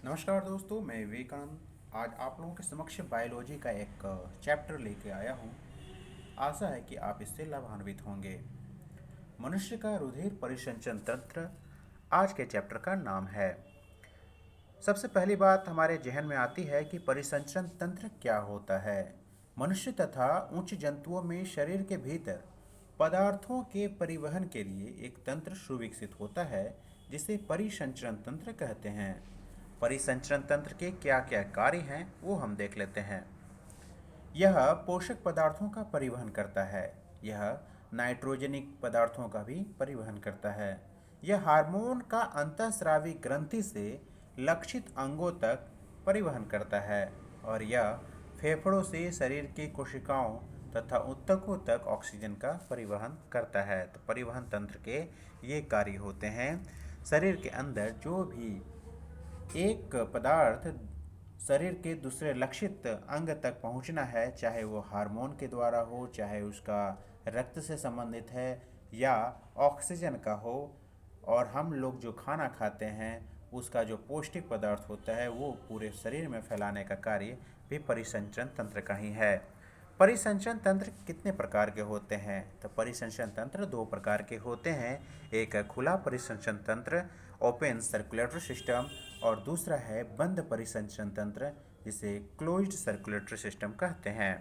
नमस्कार दोस्तों, मैं विवेकानंद। आज आप लोगों के समक्ष बायोलॉजी का एक चैप्टर लेके आया हूँ। आशा है कि आप इससे लाभान्वित होंगे। मनुष्य का रुधिर परिसंचरण तंत्र आज के चैप्टर का नाम है। सबसे पहली बात हमारे जहन में आती है कि परिसंचरण तंत्र क्या होता है। मनुष्य तथा उच्च जंतुओं में शरीर के भीतर पदार्थों के परिवहन के लिए एक तंत्र सुविकसित होता है, जिसे परिसंचरण तंत्र कहते हैं। परिसंचरण तंत्र के क्या क्या कार्य हैं वो हम देख लेते हैं। यह पोषक पदार्थों का परिवहन करता है। यह नाइट्रोजनिक पदार्थों का भी परिवहन करता है। यह हार्मोन का अंतःस्रावी ग्रंथि से लक्षित अंगों तक परिवहन करता है। और यह फेफड़ों से शरीर की कोशिकाओं तथा ऊतकों तक ऑक्सीजन का परिवहन करता है। तो परिवहन तंत्र के ये कार्य होते हैं। शरीर के अंदर जो भी एक पदार्थ शरीर के दूसरे लक्षित अंग तक पहुंचना है, चाहे वो हार्मोन के द्वारा हो, चाहे उसका रक्त से संबंधित है या ऑक्सीजन का हो, और हम लोग जो खाना खाते हैं उसका जो पौष्टिक पदार्थ होता है वो पूरे शरीर में फैलाने का कार्य भी परिसंचरण तंत्र का ही है। परिसंचरण तंत्र कितने प्रकार के होते हैं? तो परिसंचरण तंत्र दो प्रकार के होते हैं। एक है खुला परिसंचरण तंत्र, ओपन सर्कुलेटरी सिस्टम, और दूसरा है बंद परिसंचरण तंत्र, जिसे क्लोज्ड सर्कुलेटरी सिस्टम कहते हैं।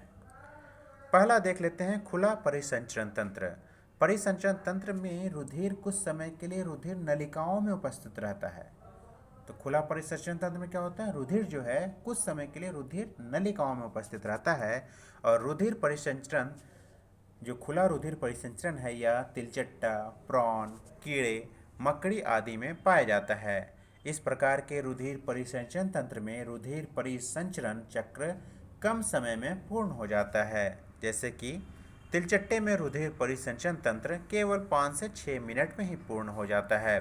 पहला देख लेते हैं खुला परिसंचरण तंत्र। परिसंचरण तंत्र में रुधिर कुछ समय के लिए रुधिर नलिकाओं में उपस्थित रहता है। तो खुला परिसंचरण तंत्र में क्या होता है? रुधिर जो है कुछ समय के लिए रुधिर नलिकाओं में उपस्थित रहता है। और रुधिर परिसंचरण, जो खुला रुधिर परिसंचरण है, यह तिलचट्टा, प्रॉन, कीड़े, मकड़ी आदि में पाया जाता है। इस प्रकार के रुधिर परिसंचरण तंत्र में रुधिर परिसंचरण चक्र कम समय में पूर्ण हो जाता है। जैसे कि तिलचट्टे में रुधिर परिसंचरण तंत्र केवल 5 से 6 मिनट में ही पूर्ण हो जाता है।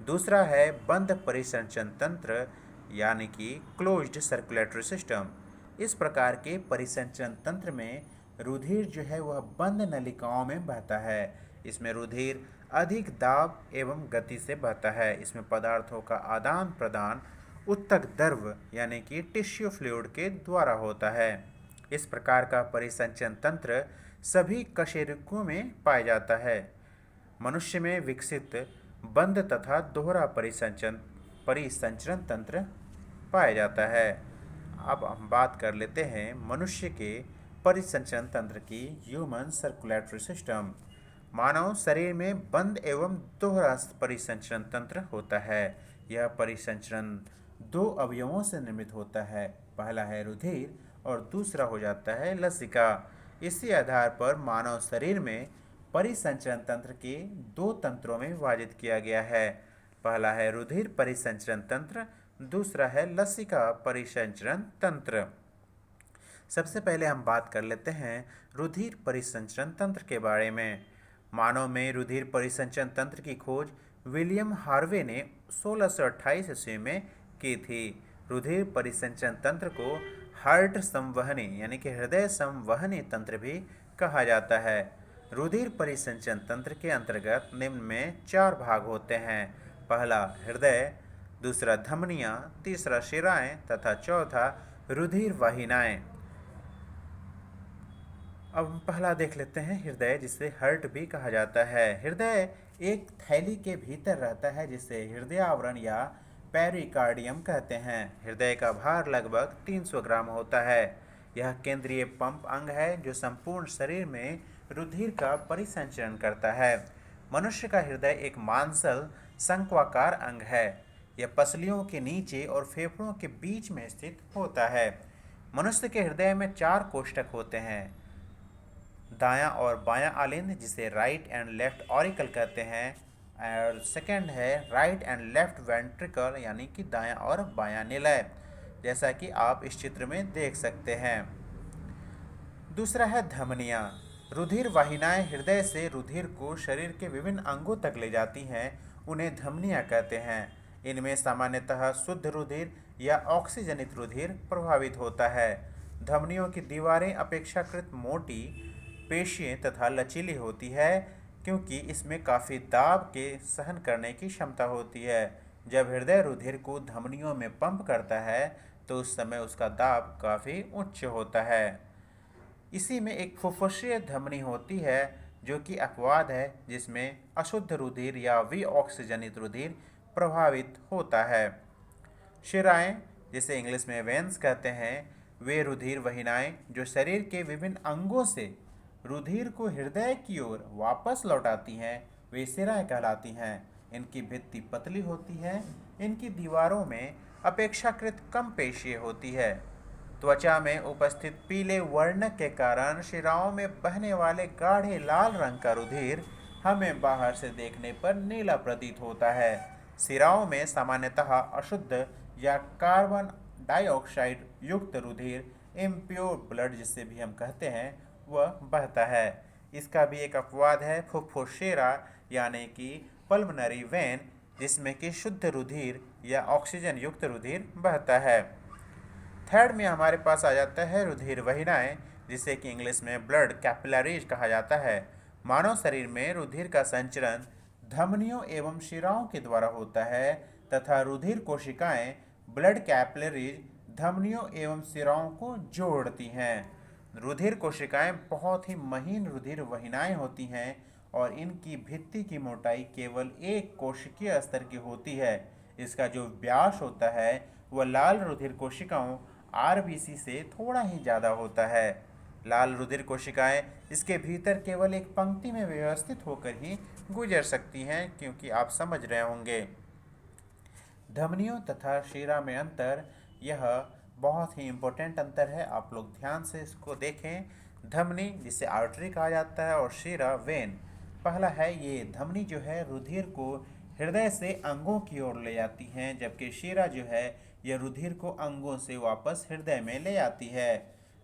दूसरा है बंद परिसंचरण तंत्र, यानी कि क्लोज्ड सर्कुलेटरी सिस्टम। इस प्रकार के परिसंचरण तंत्र में रुधिर जो है वह बंद नलिकाओं में बहता है। इसमें रुधिर अधिक दाब एवं गति से बहता है। इसमें पदार्थों का आदान प्रदान उत्तक द्रव यानी कि टिश्यू फ्लूइड के द्वारा होता है। इस प्रकार का परिसंचरण तंत्र सभी कशेरुकों में पाया जाता है। मनुष्य में विकसित बंद तथा दोहरा परिसंचरण तंत्र पाया जाता है। अब हम बात कर लेते हैं मनुष्य के परिसंचरण तंत्र की, ह्यूमन सर्कुलेटरी सिस्टम। मानव शरीर में बंद एवं दोहरा परिसंचरण तंत्र होता है। यह परिसंचरण दो अवयवों से निर्मित होता है। पहला है रुधिर और दूसरा हो जाता है लसिका। इसी आधार पर मानव शरीर में परिसंचरण तंत्र के दो तंत्रों में विभाजित किया गया है। पहला है रुधिर परिसंचरण तंत्र, दूसरा है लसिका परिसंचरण तंत्र। सबसे पहले हम बात कर लेते हैं रुधिर परिसंचरण तंत्र के बारे में। मानव में रुधिर परिसंचरण तंत्र की खोज विलियम हार्वे ने 1628 ईस्वी में की थी। रुधिर परिसंचरण तंत्र को हार्ट संवहनी यानी कि हृदय संवहनी तंत्र भी कहा जाता है। रुधिर परिसंचरण तंत्र के अंतर्गत निम्न में 4 भाग होते हैं। पहला हृदय, दूसरा धमनियां, तीसरा शिराएं तथा चौथा रुधिर वाहिनाएं। अब हम पहला देख लेते हैं हृदय, जिसे हार्ट भी कहा जाता है। हृदय एक थैली के भीतर रहता है, जिसे हृदय आवरण या पेरिकार्डियम कहते हैं। हृदय का भार लगभग 300 ग्राम होता है। यह केंद्रीय पंप अंग है जो संपूर्ण शरीर में रुधिर का परिसंचरण करता है। मनुष्य का हृदय एक मांसल शंक्वाकार अंग है। यह पसलियों के नीचे और फेफड़ों के बीच में स्थित होता है। मनुष्य के हृदय में 4 कोष्ठक होते हैं, दायां और बायां आलिंद, जिसे राइट एंड लेफ्ट ऑरिकल कहते हैं। और सेकंड है राइट एंड लेफ्ट वेंट्रिकल, यानी कि दायां और बायां निलय, जैसा कि आप इस चित्र में देख सकते हैं। दूसरा है धमनियां। रुधिर वाहिनाएं हृदय से रुधिर को शरीर के विभिन्न अंगों तक ले जाती हैं, उन्हें धमनियां कहते हैं। इनमें सामान्यतः शुद्ध रुधिर या ऑक्सीजनित रुधिर प्रभावित होता है। धमनियों की दीवारें अपेक्षाकृत मोटी, पेशियाँ तथा लचीली होती है, क्योंकि इसमें काफ़ी दाब के सहन करने की क्षमता होती है, जब हृदय रुधिर को धमनियों में पंप करता है तो उस समय उसका दाब काफ़ी उच्च होता है। इसी में एक फुफ्फुसीय धमनी होती है जो कि अपवाद है, जिसमें अशुद्ध रुधिर या विऑक्सीजनित रुधिर प्रभावित होता है। शिराएं, जिसे इंग्लिश में वेन्स कहते हैं, वे रुधिर वाहिनाएं जो शरीर के विभिन्न अंगों से रुधिर को हृदय की ओर वापस लौटाती हैं, वे शिराएं कहलाती हैं। इनकी भित्ति पतली होती है। इनकी दीवारों में अपेक्षाकृत कम पेशियाँ होती है। त्वचा में उपस्थित पीले वर्ण के कारण शिराओं में बहने वाले गाढ़े लाल रंग का रुधिर हमें बाहर से देखने पर नीला प्रतीत होता है। शिराओं में सामान्यतः अशुद्ध या कार्बन डाइऑक्साइड युक्त रुधिर, इम्प्योर ब्लड जिसे भी हम कहते हैं, वह बहता है। इसका भी एक अपवाद है, फुफ्फुसेरा यानी कि पल्मनरी वेन, जिसमें कि शुद्ध रुधिर या ऑक्सीजन युक्त रुधिर बहता है। थर्ड में हमारे पास आ जाता है रुधिर वाहिनाएं, जिसे कि इंग्लिश में ब्लड कैपिलरीज कहा जाता है। मानव शरीर में रुधिर का संचरण धमनियों एवं शिराओं के द्वारा होता है तथा रुधिर कोशिकाएं ब्लड कैपिलरीज धमनियों एवं शिराओं को जोड़ती हैं। रुधिर कोशिकाएं बहुत ही महीन रुधिर वाहिनाएं होती हैं और इनकी भित्ति की मोटाई केवल एक कोशिकीय स्तर की होती है। इसका जो व्यास होता है वह लाल रुधिर कोशिकाओं आरबीसी से थोड़ा ही ज़्यादा होता है। लाल रुधिर कोशिकाएं इसके भीतर केवल एक पंक्ति में व्यवस्थित होकर ही गुजर सकती हैं, क्योंकि आप समझ रहे होंगे धमनियों तथा शिरा में अंतर, यह बहुत ही इम्पोर्टेंट अंतर है। आप लोग ध्यान से इसको देखें। धमनी, जिसे आर्टरी कहा जाता है, और शिरा वेन। पहला है, ये धमनी जो है रुधिर को हृदय से अंगों की ओर ले जाती हैं, जबकि शिरा जो है यह रुधिर को अंगों से वापस हृदय में ले आती है।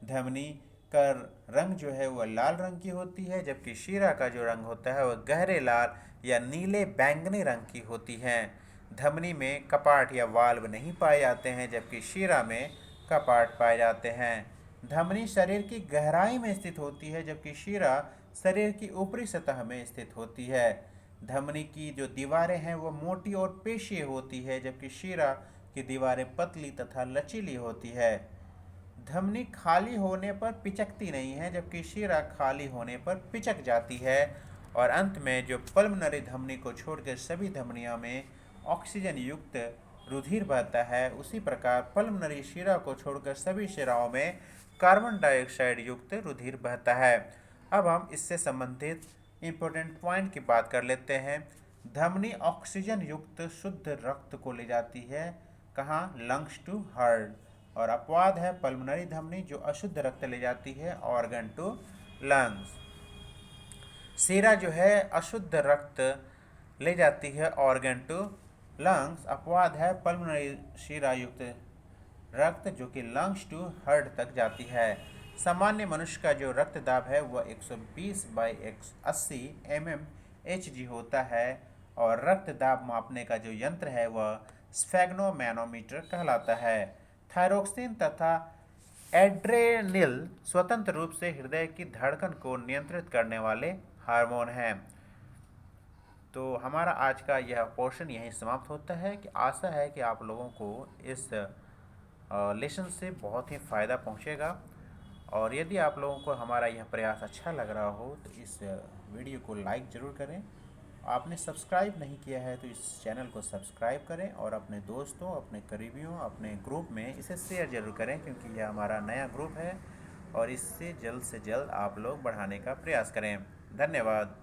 धमनी का रंग जो है वह लाल रंग की होती है, जबकि शिरा का जो रंग होता है वह गहरे लाल या नीले बैंगनी रंग की होती है। धमनी में कपाट या वाल्व नहीं पाए जाते हैं, जबकि शिरा में कपाट पाए जाते हैं। धमनी शरीर की गहराई में स्थित होती है, जबकि शिरा शरीर की ऊपरी सतह में स्थित होती है। धमनी की जो दीवारें हैं वो मोटी और पेशीय होती है, जबकि शिरा की दीवारें पतली तथा लचीली होती है। धमनी खाली होने पर पिचकती नहीं है, जबकि शिरा खाली होने पर पिचक जाती है। और अंत में जो पल्मनरी धमनी को छोड़कर सभी धमनियों में ऑक्सीजन युक्त रुधिर बहता है, उसी प्रकार पल्मनरी शिरा को छोड़कर सभी शिराओं में कार्बन डाइऑक्साइड युक्त रुधिर बहता है। अब हम इससे संबंधित इम्पोर्टेंट पॉइंट की बात कर लेते हैं। धमनी ऑक्सीजन युक्त शुद्ध रक्त को ले जाती है, कहाँ? Lungs to heart. और अपवाद है पल्मनरी धमनी, जो अशुद्ध रक्त ले जाती है ऑर्गन टू लंग्स। शिरा जो है अशुद्ध रक्त ले जाती है ऑर्गन टू लंग्स। अपवाद है पल्मनरी शिरा युक्त रक्त, जो कि लंग्स टू हार्ट तक जाती है। सामान्य मनुष्य का जो रक्त दाब है वह 120/80 mmHg होता है, और रक्त दाब मापने का जो यंत्र है वह स्फेग्नोमैनोमीटर कहलाता है। थायरोक्सिन तथा एड्रेनिल स्वतंत्र रूप से हृदय की धड़कन को नियंत्रित करने वाले हार्मोन हैं। तो हमारा आज का यह पोर्शन यहीं समाप्त होता है। कि आशा है कि आप लोगों को इस लेसन से बहुत ही फ़ायदा पहुंचेगा। और यदि आप लोगों को हमारा यह प्रयास अच्छा लग रहा हो तो इस वीडियो को लाइक ज़रूर करें। आपने सब्सक्राइब नहीं किया है तो इस चैनल को सब्सक्राइब करें, और अपने दोस्तों, अपने करीबियों, अपने ग्रुप में इसे शेयर ज़रूर करें, क्योंकि यह हमारा नया ग्रुप है और इससे जल्द से जल्द आप लोग बढ़ाने का प्रयास करें। धन्यवाद।